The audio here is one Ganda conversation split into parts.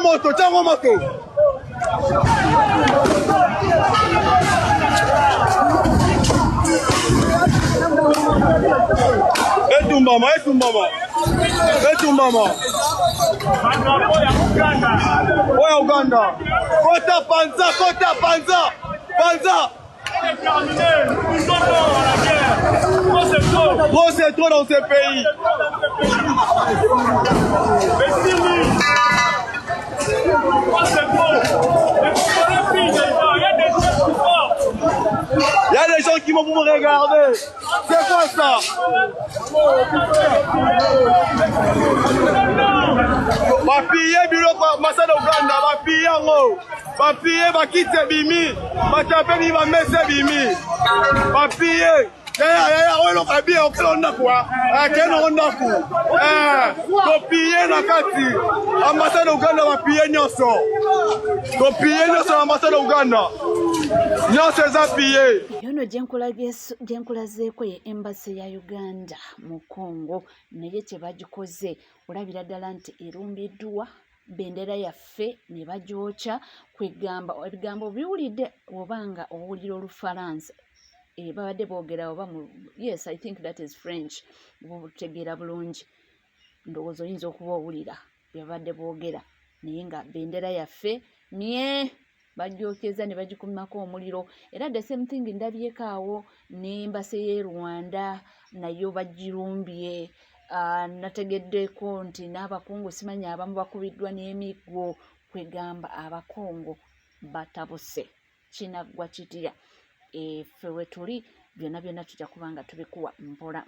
moto, chango moto. Etumbama. Oya Uganda. Kota panza. Trop c'est trop dans ce pays. Il y a des gens qui vont vous regarder. C'est quoi ça? Bapiller biloko masala Uganda, bapiller ngo. Bapiller bakite bimi, batapeli ba messe bimi. Bapiller. Ya welo kabia okelonda kwa. Kenonda ku. Bapiller na kati. Ambassadeur Uganda bapiller nyoso. Bapiller nyoso ambassadeur Uganda. Nyoso zapiller. Yono gyenkulazeeko ye embassy ya Uganda mu Congo naye kyebagikoze olabira ddala nti erumbiddwa bendera yaffe ne bagyokya kwegamba ebigambo biwulidde obanga owulira Olufalansa babadde boogera oba yes I think that is French butegeera bulungi ndowooza oyinza okuba owulira byabadde boogera naye nga bendera yaffe bagyokeza ne bagikumako omuliro era the same thing ndabyeko awo n'embase y'e Rwanda nayo bagirumbye nategeddeko nti n'abakungu simanya abamu bakubiddwa n'emiggo kwegamba abakongo batabuse kinaggwa kitya ffe we tuli byonna tujja kubanga tubikuwa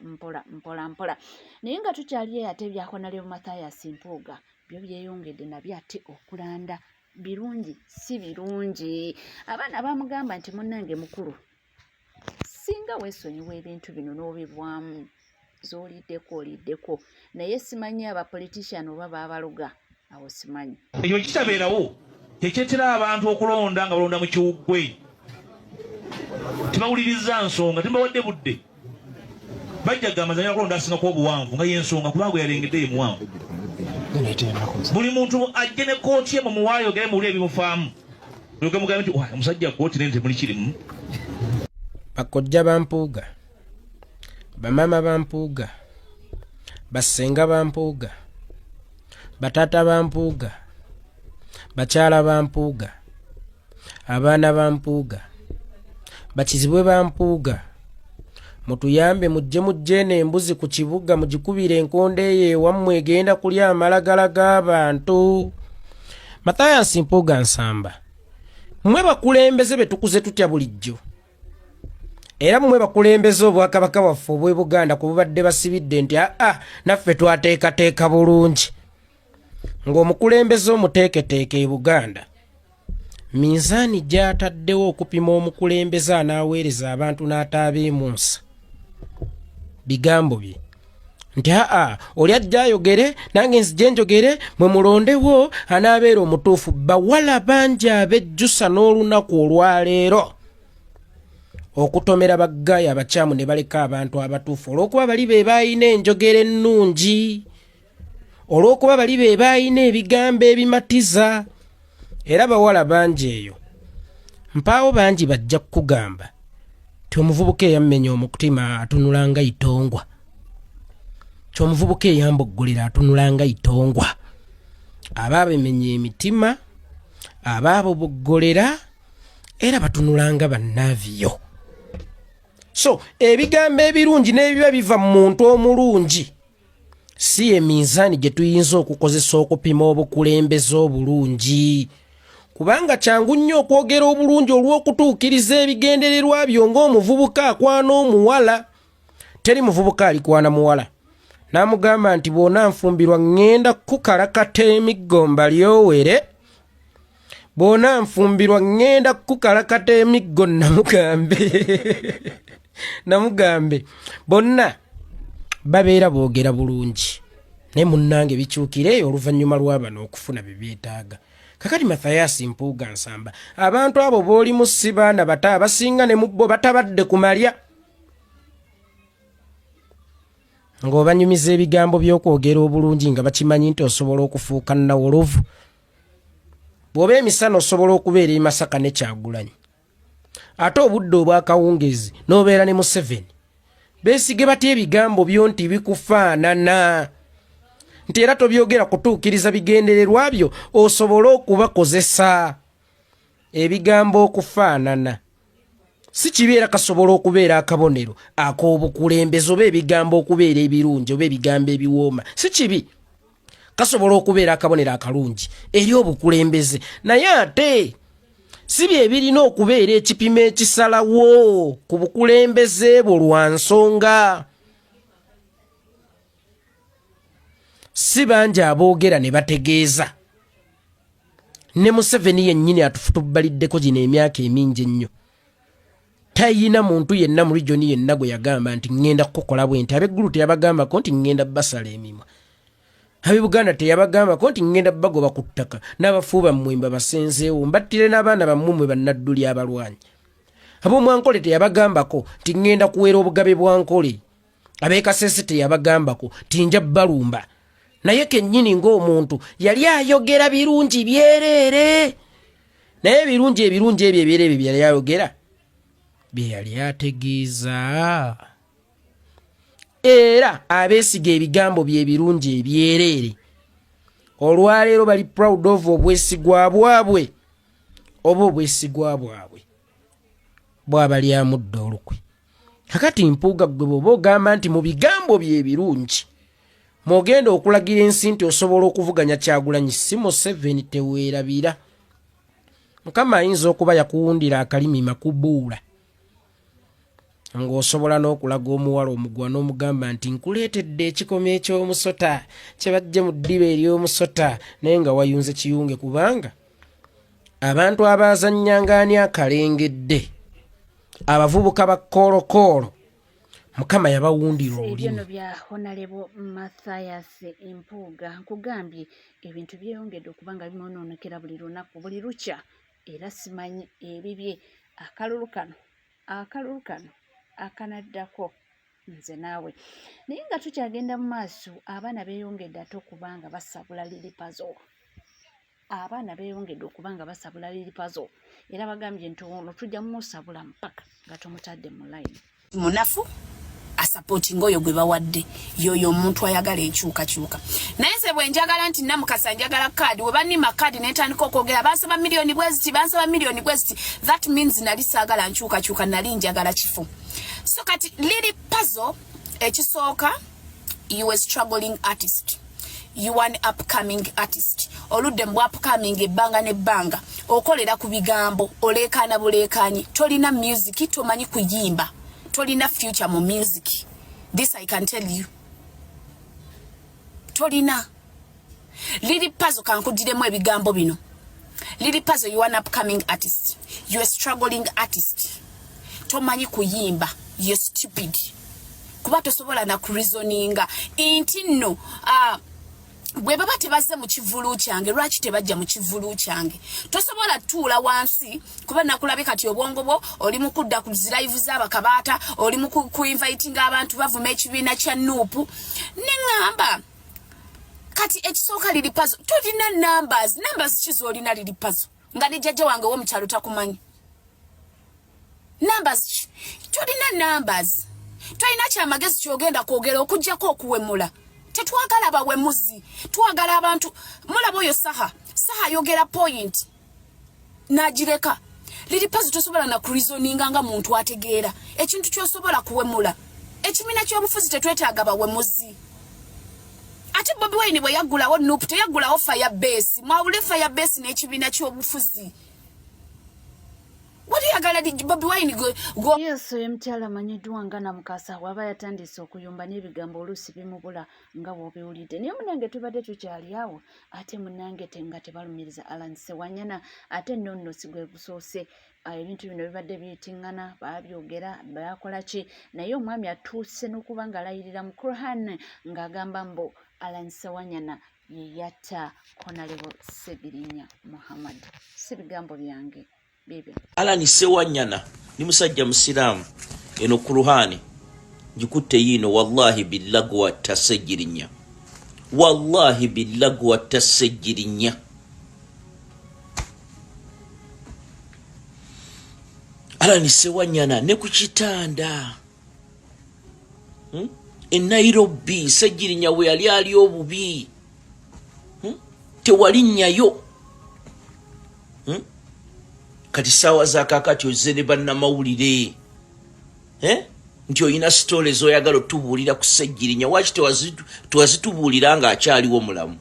mpola naye nga tukyali ate byako nalyo Mathias Mpuuga byo byeyongedde nabyo ate okulanda birungi si birungi abaana bamugamba nti munnange mukulu singa weesonyiwa ebintu bino n'obibwamu z'oliddeko naye simanyi abapolitician oba babaluga awo simanyi ekyo kitabeerawo kyekyetera abantu okulonda nga balonda mu kiwuggwe tebawuliriza nsonga tebawadde budde bajja gamba nzanya kulonda asingako obuwanvu nga yensonga kubanga yalengedde ye muwanvu buli muntu ajje ne kooti ye mumuwaayogere muwuli ebimufaamu olyoke mugambe nti omusajja kooti nene temuli kirimu bakojja ba Mpuuga bamama ba Mpuuga basenga ba Mpuuga batata ba Mpuuga bakyala ba Mpuuga abaana ba Mpuuga bakizibwe ba Mpuuga mutuyambe mujje n'embuzi ku kibuga mugikubire enkonde ye wammwe egenda kulya amalagala g'abantu. Mathias Mpuuga Nsamba, mmwe bakulembeze betukuze tutya bulijjo era mmwe bakulembeze obwakabaka waffe obw'e Buganda ku bubadde basibidde nti naffe twateekateeka bulungi ng'omukulembeze omuteeketeeke e Buganda minzaani gy'ataddewo okupima omukulembeze anaaweereza abantu n'ataabeemunsa bigambo bye nti oli ajja ayogere nange nzije njogere mwe mulondewo anaabeera omutuufu. Bawala bangi abejjusa n'olunaku olwaleero okutomera baggaaya abakyamu ne baleka abantu abatuufu olw'okuba bali be baayina enjogera ennungi, olw'okuba bali be baayina ebigambo ebimatiza. Era bawala bangi eyo mpaawo bangi bajja kukugamba ti omuvubuka eyammenya omutima atunula nga itongwa, ti omuvubuka eyamboggolera atunula nga itongwa. Abaabemenya emitima abaaboboggolera era batunula nga bannaaviyo. So ebigambo ebirungi n'ebiba biva mu muntu omulungi si eminzaani gye tuyinza okukozesa okupima obukulembeze obulungi, kubanga kyangu nnyo okwogera obulungi olw'okutuukiriza ebigendererwa byo ng'omuvubuka akwana omuwala. Teri muvubuka alikwana muwala n'amugamba nti bw'ona nfumbirwa ŋŋenda kukalakata emiggo mbalyowere, bw'ona nfumbirwa ŋŋenda kukalakata emiggo namugambe bonna babeera boogera bulungi naye munnange bikyukire oluvannyuma lw'abano okufuna bye byetaaga. Kakati Mathias Mpuuga Nsamba, abantu abo boolimu si baana bato abasinga ne mubbo batabadde ku malya ng'obanyumiza ebigambo by'okwogera obulungi nga bakimanyi nti osobola okufuuka nawolovu bw'oba emisana osobola okubeera e Masaka ne Kyagulanyi ate obudde obwakawungezi n'obeera ne Museveni beesige batya ebigambo byo nti bikufaanana nti era tobyogera kutuukiriza bigendererwa byo osobole okubakozesa ebigambo okufaanana si kibeera kasobola okubeera akabonero ak'obukulembeze oba ebigambo okubeera ebirungi oba ebigambo ebiwooma si kibi kasobola okubeera akabonero akalungi eri obukulembeze naye ate si bye birina okubeera ekipimo ekisalawo ku bukulembeze bwo lwa nsonga si bangi aboogera ne bategeeza ne Museveni yennyini atufutubaliddeko gino emyaka emingi ennyo tayina muntu yenna mu region yenna gwe yagamba nti ngenda kukola bwenti ab'eggulu teyabagambako nti ngenda basala emimwa ab'e Buganda teyabagambako nti ngenda bagoba ku ttaka n'abafuuba mmwemba basenzeewo mbattire n'abaana bammumwe bannadduli abalwanyi ab'omwankole teyabagambako nti ngenda kuweera obugabe bwa nkole ab'e Kasese teyabagambako tinja balumba naye kennyini ng'omuntu yali ayogera birungi byereere naye ebirungi ebyo ebyereere bye yali ayogera bye yali ategeeza era abeesiga ebigambo bye birungi ebyereere olwaleero bali proud of obwesigwa bwabwe oba obwesigwa bwabwe bw'abalyamudde olukwe kakati mpuuga gwe bw'oba ogamba nti mu bigambo bye birungi mwogenda okulagira ensi nti osobola okuvuganya Kyagulanyi si Museveni teweerabira Mukama ayinza okuba yakuwundira akalimi makubuula ng'osobola n'okulaga omuwala omugwa n'omugamba nti nkuleetedde ekikomo eky'omusota kye bajje mu ddiba ery'omusota naye nga wayunze kiyunge kubanga abantu abaazannyanga ani akalengedde abavubuka ba koolokoolo Mukama yabawundira olulimi. Ebyono bya Honorable Mathias Mpuuga nkugambye ebintu byeyongedde okubanga bimononekera buli lunaku buli lukya era simanyi ebibye akalulu kano akanaddako nze naawe naye nga tukyagenda mu maaso abaana beeyongedde ate okubanga basabula liripazo era bagambye nti ono tujja musabula mpaka nga tomutadde mu line munafu asupporting oyo gwe bawadde yoyo omuntu ayagala enkyukakyuka naye nze bwe njagala nti namukasa njagala kaadi we banima kaadi netandika okwogera bansaba miliyoni bweziti that means nali saagala nkyukakyuka nali njagala kifu so kati liri puzzle ekisooka you a struggling artist you an upcoming artist oludde mu upcoming ebbanga nebbanga okolera ku bigambo oleekaana buleekaanyi tolina music tomanyi kuyimba tolina future mu music this I can tell you tolina liri puzzle kankudiremu ebigambo bino liri puzzle you an upcoming artist you a struggling artist tomanyi kuyimba you stupid kuba tosobola na kureasoninga inti nno bwe baba tebaze mu kivulu kyange lwaki tebajja mu kivulu kyange tosobola tuula wansi kuba nakulabe kati obwongo bwo oli mu kudda ku live z'abakabaata oli mu ku-inviting abantu bavuma ekibiina kya nuupu neŋŋamba kati ekisooka liri puzzle tolina numbers kizoolina liri puzzle nga ne jjajja wange w'omukyalo takumanyi numbers tolina tolina kyamagezi kyogenda kwogera okuggyako okuwemula tetwagala bawemuzi twagala abantu mulaba oyo saha ayogera point n'agireka liri puzzle tosobola na kureasoninga nga muntu ategeera ekintu kyosobola kuwemula ekibiina ky'obufuzi tetwetaaga bawemuzi ate Bobi Wine bwe yaggulawo nuupu teyaggulawo Firebase mwawule Firebase n'ekibiina ky'obufuzi Bobi Wine go yesu emukyala amanyiddwa nga Namukasa waba yatandise okuyumba n'ebigambo oluusi bimubula nga bw'obiwulidde naye munange tubadde tukyali awo ate munange nga tebalumiriza Alan Sewanyana ate nno si gwe gusoose ebintu bino bibadde biyitiŋŋana baabyogera bakola ki naye omwami atuuse n'okuba ng'alayirira mu Quran ng'agamba mbu Alan Sewanyana ye yatta Honorable Ssegirinya Muhammad si bigambo byange Alan Sewanyana ni musajja musiraamu eno Kuruhani njikutte yino wallahi billagwa tasejjirinya wallahi billagwa tasejjirinya Alani Sewanyana ne ku kitanda Nairobi Ssejjirinya we yali ali obubi tewalinyayo kati sawa za kakati ozze ne bannamawulire nti oyina stories oyagala otubuulira ku Ssejjirinya waki tewazitubuulira nga akyaliwo mulamu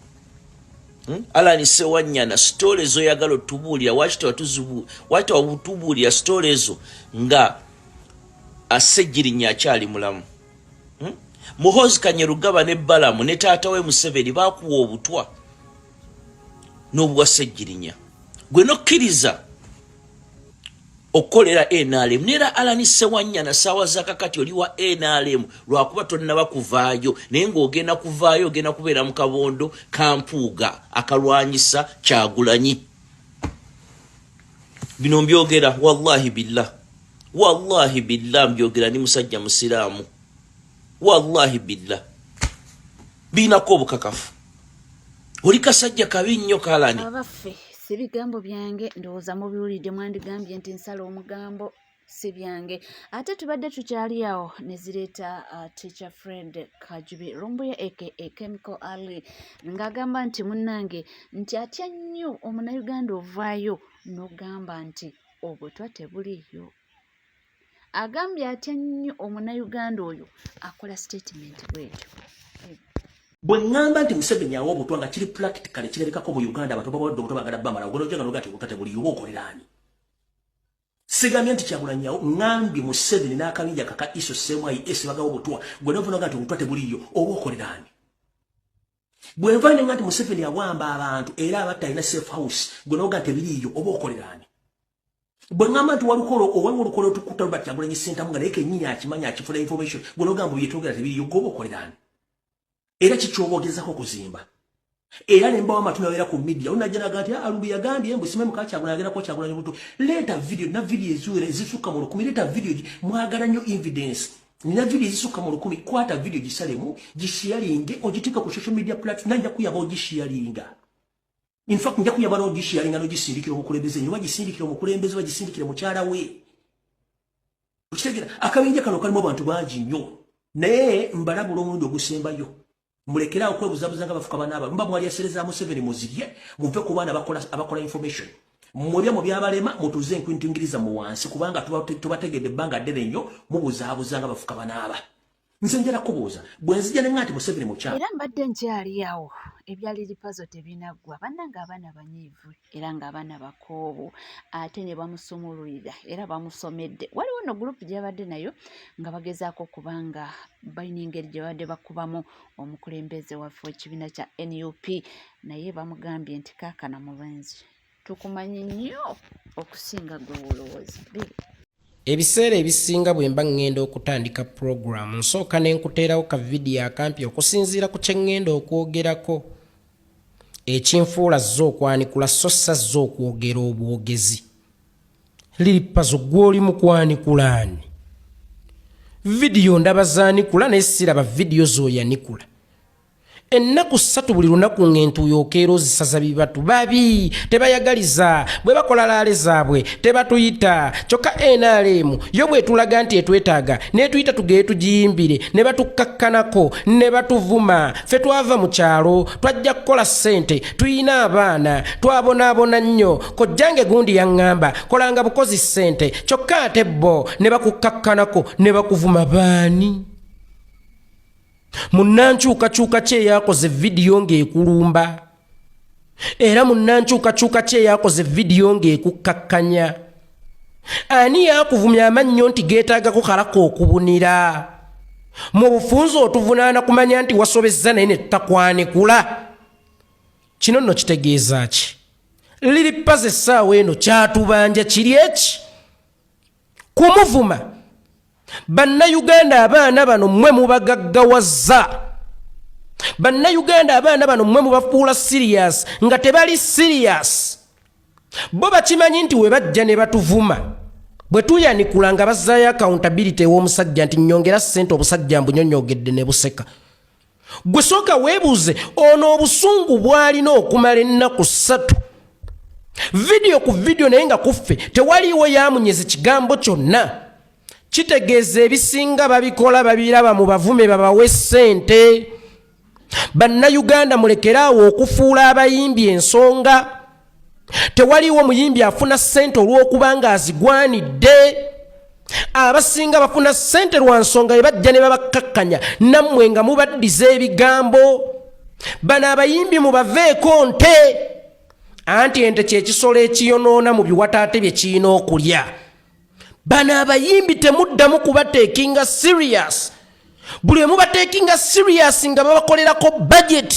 Alani Sewanyana stories oyagala otubuulira waki tewatubuulira stories nga Ssejjirinya akyali mulamu Muhoozi Kanyerugaba ne Balamu ne taata we Museveni baakuwa obutwa n'obwa Ssejjirinya gwe nokkiriza okolera NRM nera Alani Sewanyana sawa za kakati oli wa NRM lwakuba tonnaba kuvaayo naye ng'ogenda kuvaayo ogenda kubeera mu kabondo kampuuga akalwanyisa Kyagulanyi bino mbyogera wallahi billah mbyogera ni musajja musiraamu wallahi billah binako obukakafu oli kasajja kabi nnyo Kalani abaffe si bigambo byange ndowooza mubiwulidde mwandigambye nti nsala omugambo si byange ate tubadde tukyali awo ne zireeta teacher Fred Kajubi Rumbuye aka Chemical Ali ng'agamba nti munnange nti atya nnyo omunnayuganda ovaayo n'ogamba nti obutwa tebuliyo agambye atya nnyo omunnayuganda oyo akola statement bwetyo bwe ngamba nti Museveni awo obutwa nga kiri practical kirabikako mu Uganda abantu babawadde obutwa bagala bamala ogolojja nga nogati obutwa tebuliyo okolerani sigambye nti Kyagulanyi awo ngambye Museveni n'akabinja kaka iso semwayi esi bagawo obutwa gwe novuga nti obutwa tebuliyo oba okolerani bwe nvaine nga nti Museveni awamba abantu era abatta alina safe house gwe novuga nti ebiriyo oba okolerani bwe ngamba nti walukolo owanga olukolo otukuta luba Kyagulanyi sentamu nga naye kennyini akimanya akifuna information gwe nogamba byetwogera tebiriyo goba okolerani era kikyobogezako kuzimba era nembawo amatumi abeera ku media unajjanaga nti Alumbi yagambye mbu simemu ka Kyagulanyi agerako Kyagulanyi butu leeta video na video eziwera ezisukka mu 10 leeta video mwagala nnyo evidence nina video ezisukka mu 10 kwata video gisalemu gisharinge ogitika ku social media platform nanja kuyaba ogisharinga in fact nja kuyaba ogisharinga no gisindikira omukulembeze nyo bagisindikira omukulembeze bagisindikira mukyala we ukitegera akabinja kano kalimu abantu bangi nnyo naye mbalabula omundi ogusembayo mulekera okwebuzabuza nga bafuka banaba mba mwali yasereza Museveni muzirye muve ku bana abakola information mubya mu byabalema mutuze enkwintingiriza mu wansi kubanga tubategedde banga ddene nnyo mubuzabuza nga bafuka banaba nze njala kubuuza bwe nzija ne ngati Museveni mukyala era mbadde nkyali awo ebyali lipazo tebinaggwa bannanga abaana banyiivu era ng'abaana bakoobu ate ne bamusumululira era bamusomedde waliwo no gurupu gyabadde nayo nga bagezaako kubanga balina engeri gye badde bakubamu omukulembeze waffe w'ekibiina kya NUP naye bamugambye nti kaakana mulenzi tukumanyi nnyo okusinga gwe wolowooza ebiseera ebisinga bwe mba ŋŋenda okutandika puroguramu nsooka ne nkuteerawo ka vidiyo akampi okusinziira ku kye ŋŋenda okwogerako ekinfuula zzo okwanikula so sa zzo okwogera obwogezi liripazo gw'oli mu kwanikula ani vidiyo ndaba zaanikula naye siraba vidiyo z'oyanikula ennaku 3 buli lunaku ng'entuuyo okeera ozisaza bibatu babi tebayagaliza bwe bakola laale zaabwe tebatuyita kyokka NRM yo bwe tulaga nti etwetaaga netuyita tugeye tugiyimbire ne batukkakkanako ne batuvuma ffe twava mu kyalo twajja kukola ssente tuyina abaana twabonaabona nnyo kojjange gundi yaŋŋamba kolanga bukozi ssente kyokka ate bo ne bakukkakkanako ne bakuvuma baani munnankyukakyuka kye yakoze vidiyo ng'ekulumba era munnankyukakyuka kye yakoze vidiyo ng'ekukkakkanya ani yakuvumya amannyo nti geetaaga kukalako okubunira mu bufunze otuvunaana kumanya nti wasobezza naye ne tutakwanikula kino nno kitegeeza ki liripaze essaawa eno kyatubanja kiri eki kumuvuma bannayuganda abaana bano mmwe mubagaggawaza bannayuganda abaana bano mmwe mubafuula serious nga tebali serious bo bakimanyi nti we bajja ne batuvuma bwe tuyanikula nga bazzaayo accountability ew'omusajja nti nnyongera ssente obusajja mbunyonyogedde ne buseka gwe sooka weebuuze ono obusungu bw'alina okumala ennaku 3 video ku video naye nga kuffe tewaliwo yamunyeza kigambo kyonna kitegeeza ebisinga babikola babiraba mu bavume babawe ssente bannayuganda mulekeraawo okufuula abayimbi ensonga tewaliwo muyimbi afuna ssente olw'okuba ng'azigwanidde abasinga bafuna ssente lwa nsonga ebajja ne babakkakkanya nammwe nga mubaddiza ebigambo bano abayimbi mubaveeko nte anti ente kyekisolo ekiyonoona mu biwataate bye kirina okulya bano abayimbi temuddamu kubateekinga serious buli mubateekinga serious nga babakolerako budget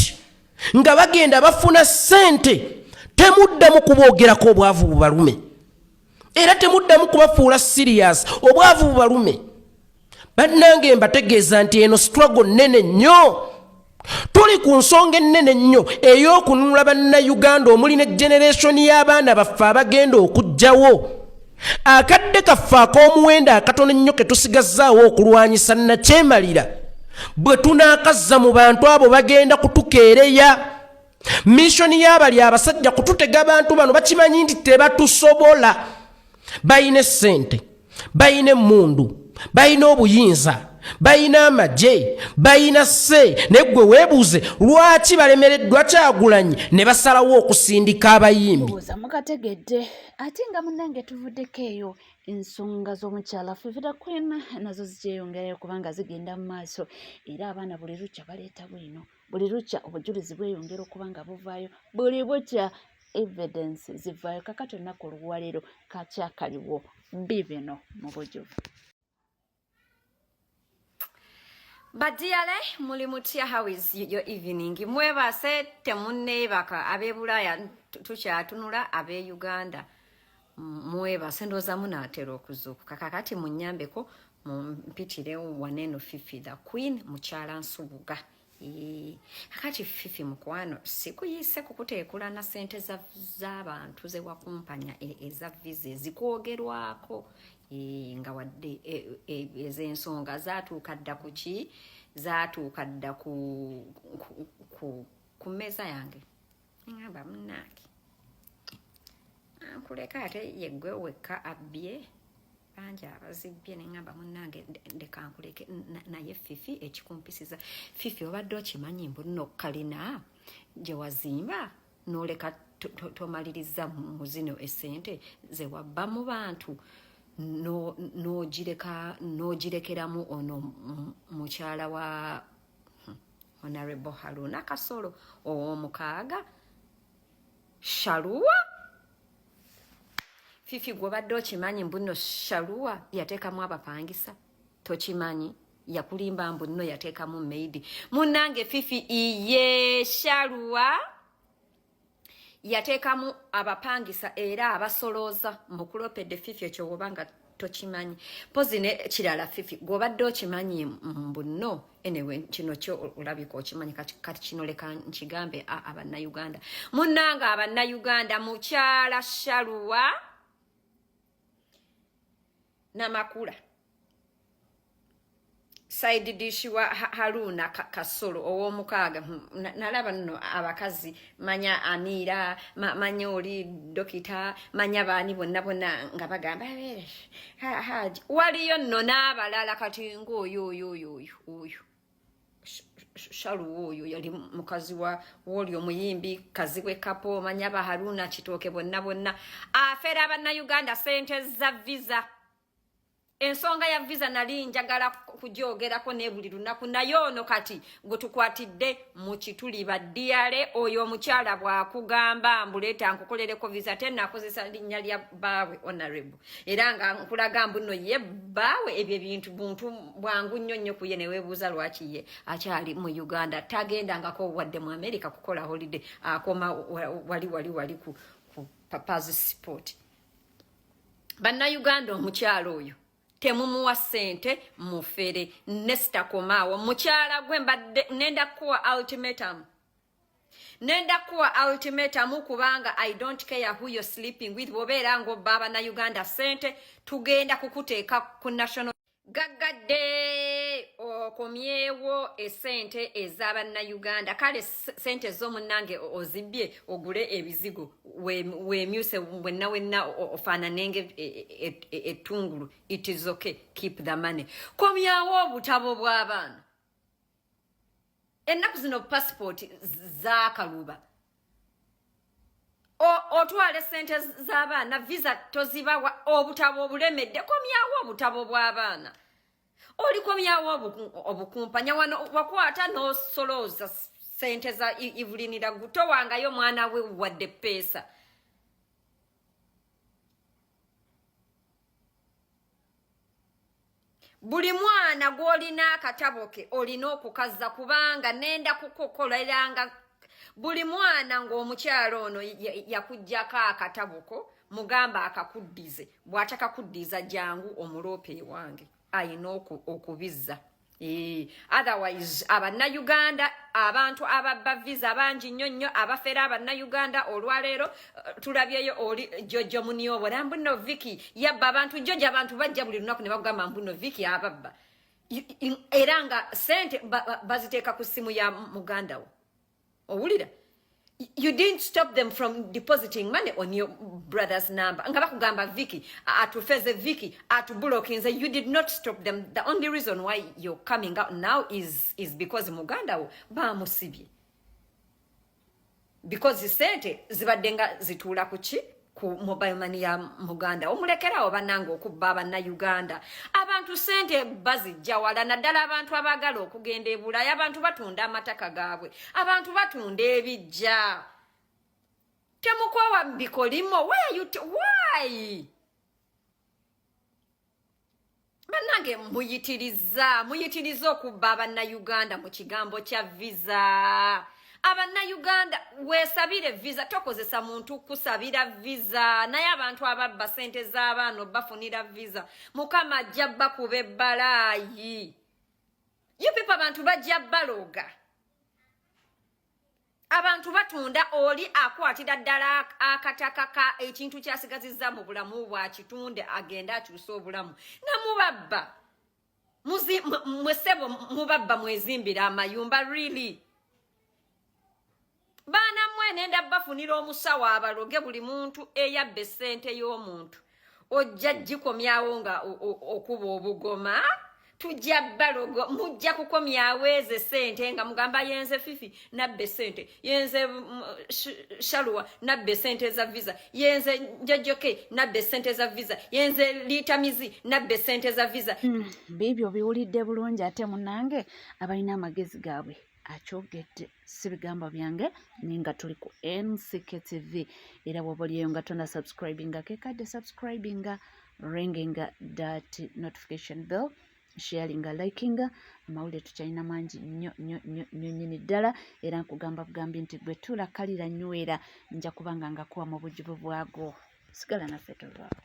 nga bagenda bafuna ssente temuddamu kuboogerako obwavu bubalume era temuddamu kubafuula serious obwavu bubalume bannange mbategeeza nti eno struggle nnene nnyo tuli ku nsonga ennene nnyo ey'okununula bannayuganda omuli ne generation y'abaana baffe abagenda okujjawo akadde kaffe ak'omuwendo akatono ennyo ke tusigazaawo okulwanyisa nakyemalira bwe tunaakazza mu bantu abo bagenda kutukeereya missoni y'abali abasajja kututega abantu bano bakimanyi nti tebatusobola bayina essente bayina emmundu bayina obuyinza bayina amagye bayina se neggwe weebuuze lwaki balemereddwa Kyagulanyi ne basalawo okusindika abayimbi mukategedde ate nga munnange tuvuddeko eyo ensonga z'omukyala Fivida Queen nazo zikyeyongerayo kubanga zigenda mu maaso era abaana buli lukya baleeta bwino buli lukya obujulizi bweyongera okuba nga buvaayo buli bukya evidence zivaayo kakati olunaku oluwaleero kakyakaliwo bibino mu bujjuvu. Badiale muli mutya, how is your evening? Mwebase temunneebaka abe Bulaya tukyatunula abe Uganda. Mwebase ndoza munaatera okuzuukuka kakati munnyambeko mumpitire waneno Fivida Queen mukyala Nsubuga. Kakati Fifi mukwano sikuyise kukuteekula na ssente z'abantu ze wakumpanya eza visa zikwogerwako nga wadde ez'ensonga zaatuuka dda ku ki zaatuuka dda ku mmeeza yange ngamba munnange ankuleka ate yeggwe wekka abbye bangi abazibbye ne ngamba munnange ndeka nkuleke naye Fifi ekikumpisiza Fifi obadde okimanyi mbu nno kalina gye wazimba n'oleka tomaliriza mu zino essente ze wabba mu bantu n'ogirekeramu ono mukyala wa Honorable Haruna Kasolo ow'omukaaga Shaluwa. Fifi gwobadde okimanyi mbu nno Shaluwa yateekamu abapangisa tokimanyi yakulimba mbu nno yateekamu maidi munnange Fifi iye Shaluwa yateekamu abapangisa era abasolooza mbukulopedde Fifi ekyo wobanga tokimanyi pozi ne kirala Fifi gwobadde okimanyi mbu nno anyway kino kyo olabika okimanyi kati kino leka nkigambe abannayuganda munnange abannayuganda mukyala Shaluwa Namakula side dish wa Haruna Kasolo ow'omukaaga nalaba nno abakazi manya Anira manya oli dokita manya baani bonna nga bagamba haji waliyo nno n'abalala kati ng'oyo Shaluwa oyo yali mukazi w'oli omuyimbi Kazibwe Kapo manya ba Haruna Kitooke bonna afera abannayuganda ssente za visa. Ensonga ya visa nali njagala kujoogerako ne buli lunaku naye ono kati gwe tukwatidde mu kituli Badiale oyo omukyala bw'akugamba mbuleeta nkukolereko visa tennakozesa linnya lya baawe Honorable era nga nkulaga mbu nno ye baawe ebyo ebintu buntu bwangu nnyo kuye ne weebuuza lwaki ye akyali mu Uganda tagendangako wadde mu America kukola holiday akoma wali ku Papa's Sport. Bannayuganda omukyalo oyo temumuwa ssente mufere Nesta Komaawo mukyala gwe mbadde nenda kuwa ultimatum kubanga I don't care who you're sleeping with bobeera ng'obba Bannayuganda ssente tugenda kukuteeka ku national gagadde okomyewo esente ez'abannayuganda kale sente z'omunnange ozibye ogule ebizigo weemyuse wenna ofaananenge ettungulu it is okay keep the money komyawo obutabo bw'abaana ennaku zino passport zaakaluba otwale sente z'abaana visa tozibawa obutabo obulemedde komyawo obutabo bw'abaana olikomyawo obukumpanya wano wakwata n'osolooza sente za ivulinira gutowangayo mwana we wadde peesa buli mwana gw'olina akatabo ke olina okukaza kubanga nenda kukokoleranga buli mwana ng'omukyalo ono yakuggyako akatabo ko mugamba akakuddize bw'atakakuddiza jangu omuloope ewange ayina okubizza otherwise abannayuganda abantu ababba visa bangi nnyo abafera abannayuganda olwaleero tulabyeyo oli jojo muniobola mbuno viki yabba abantu jojo abantu bajja buli lunaku ne bagamba mbuno viki ababba era nga sente baziteeka ku ssimu ya muganda wo owulira you didn't stop them from depositing money on your brother's number nga bakugamba viki atufeze viki atubulokinze you did not stop them the only reason why you're coming out now is because muganda wo bamusibye because sente zibadde nga zituula kuki ku mobile money ya muganda omulekerawo bannanga okubba abannayuganda abantu sente bazijja wala naddala abantu abagala okugenda ebulaaya abantu batunda amataka gaabwe abantu batunda ebijja temukwawa bikolimo why bannange muyitiriza okubba abannayuganda mu kigambo kya visa abannayuganda weesabire visa tokozesa muntu kusabira visa naye abantu ababba sente z'abaana bafunira visa mukama ajja bakuba ebbalaayi yupipa abantu bajja baloga abantu batunda oli akwatira ddala akataka ka ekintu kyasigazizza mu bulamu bwakitunde agenda akyusa obulamu namubabba mwesebo mubabba mwezimbira amayumba really baana mwenenda bafunira omusawo abaloge buli muntu eyabba essente y'omuntu ojja gikomyawo nga okuba obugoma tujja balogo mujja kukomyawo ezo sente nga mugamba yenze fifi nabba essente yenze shaluwa nabba essente za visa yenze njojoke nabba essente za visa yenze litamizi nabba essente za visa biibyo biwulidde bulungi ate munnange abalina amagezi gaabwe akyogedde si bigambo byange ninga tuli ku NCK TV era bw'oba oliyo nga tona subscribinga kekadde subscribinga ringinga that notification bell sharinga likinga amawulire tukyalina mangi nnyo nnyini ddala era nkugamba bugambi nti bwe tulakalira nywera nja kubanga ngakuwa mu bujjuvu bwago sigala naffe tolwao